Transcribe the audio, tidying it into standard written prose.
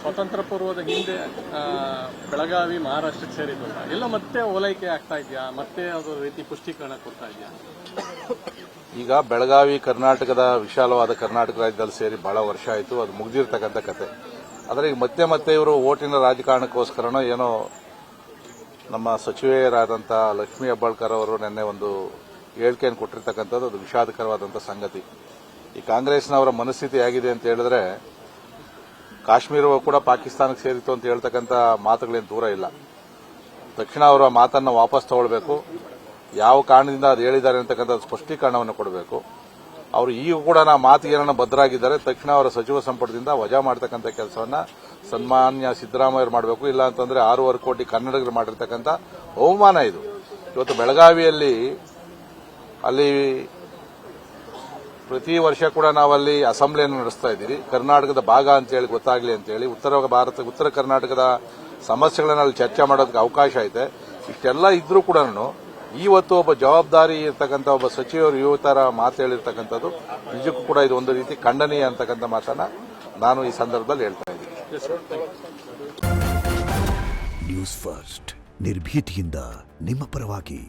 ಸ್ವಾತಂತ್ರ್ಯ ಪೂರ್ವದ ಹಿಂದೆ ಬೆಳಗಾವಿ ಮಹಾರಾಷ್ಟ್ರಕ್ಕೆ ಸೇರಿದ್ವಲ್ಲ, ಎಲ್ಲ ಮತ್ತೆ ಓಲೈಕೆ ಆಗ್ತಾ ಇದೆಯಾ, ಮತ್ತೆ ಅದರ ರೀತಿ ಪುಷ್ಟೀಕರಣ ಕೊಡ್ತಾ ಇದೆಯಾ? ಈಗ ಬೆಳಗಾವಿ ಕರ್ನಾಟಕದ ವಿಶಾಲವಾದ ಕರ್ನಾಟಕ ರಾಜ್ಯದಲ್ಲಿ ಸೇರಿ ಬಹಳ ವರ್ಷ ಆಯಿತು, ಅದು ಮುಗಿದಿರ್ತಕ್ಕಂಥ ಕತೆ. ಆದರೆ ಈಗ ಮತ್ತೆ ಮತ್ತೆ ಇವರು ಓಟಿನ ರಾಜಕಾರಣಕ್ಕೋಸ್ಕರನೋ ಏನೋ ನಮ್ಮ ಸಚಿವೆಯರಾದಂಥ ಲಕ್ಷ್ಮೀ ಹೆಬ್ಬಾಳ್ಕರ್ ಅವರು ನಿನ್ನೆ ಒಂದು ಹೇಳಿಕೆಯನ್ನು ಕೊಟ್ಟಿರ್ತಕ್ಕಂಥದ್ದು ಅದು ವಿಷಾದಕರವಾದಂಥ ಸಂಗತಿ. ಈ ಕಾಂಗ್ರೆಸ್ನವರ ಮನಸ್ಥಿತಿ ಆಗಿದೆ ಅಂತ ಹೇಳಿದ್ರೆ ಕಾಶ್ಮೀರವೂ ಕೂಡ ಪಾಕಿಸ್ತಾನಕ್ಕೆ ಸೇರಿತು ಅಂತ ಹೇಳ್ತಕ್ಕಂಥ ಮಾತುಗಳೇನು ದೂರ ಇಲ್ಲ. ತಕ್ಷಣ ಅವರ ಮಾತನ್ನು ವಾಪಸ್ ತಗೊಳ್ಬೇಕು, ಯಾವ ಕಾರಣದಿಂದ ಅದು ಹೇಳಿದ್ದಾರೆ ಅಂತಕ್ಕಂಥ ಸ್ಪಷ್ಟೀಕರಣವನ್ನು ಕೊಡಬೇಕು. ಅವರು ಈಗ ಕೂಡ ಮಾತಿಗೆ ಏನನ್ನ ಬದ್ಧರಾಗಿದ್ದಾರೆ, ತಕ್ಷಣ ಅವರ ಸಚಿವ ಸಂಪುಟದಿಂದ ವಜಾ ಮಾಡತಕ್ಕಂಥ ಕೆಲಸವನ್ನ ಸನ್ಮಾನ್ಯ ಸಿದ್ದರಾಮಯ್ಯ ಮಾಡಬೇಕು. ಇಲ್ಲ ಅಂತಂದ್ರೆ 6.5 ಕೋಟಿ ಕನ್ನಡಿಗರು ಮಾಡಿರ್ತಕ್ಕಂಥ ಅವಮಾನ ಇದು. ಇವತ್ತು ಬೆಳಗಾವಿಯಲ್ಲಿ ಅಲ್ಲಿ ಪ್ರತಿ ವರ್ಷ ಕೂಡ ನಾವಲ್ಲಿ ಅಸೆಂಬ್ಲಿಯನ್ನು ನಡೆಸ್ತಾ ಇದ್ದೀವಿ. ಕರ್ನಾಟಕದ ಭಾಗ ಅಂತೇಳಿ ಗೊತ್ತಾಗಲಿ ಅಂತೇಳಿ ಉತ್ತರ ಕರ್ನಾಟಕದ ಸಮಸ್ಯೆಗಳನ್ನು ಅಲ್ಲಿ ಚರ್ಚೆ ಮಾಡೋದಕ್ಕೆ ಅವಕಾಶ ಐತೆ. ಇಷ್ಟೆಲ್ಲ ಇದ್ರೂ ಕೂಡ ಇವತ್ತು ಒಬ್ಬ ಜವಾಬ್ದಾರಿ ಇರ್ತಕ್ಕಂಥ ಒಬ್ಬ ಸಚಿವರು ಈ ತರ ಮಾತು ಹೇಳಿರ್ತಕ್ಕಂಥದ್ದು ನಿಜಕ್ಕೂ ಕೂಡ ಇದು ಒಂದು ರೀತಿ ಖಂಡನೀಯ ಅಂತಕ್ಕಂಥ ಮಾತನ್ನ ನಾನು ಈ ಸಂದರ್ಭದಲ್ಲಿ ಹೇಳ್ತಾ ಇದ್ದೀನಿ. ನ್ಯೂಸ್ ಫಸ್ಟ್ ನಿರ್ಭೀತಿಯಿಂದ ನಿಮ್ಮ ಪರವಾಗಿ.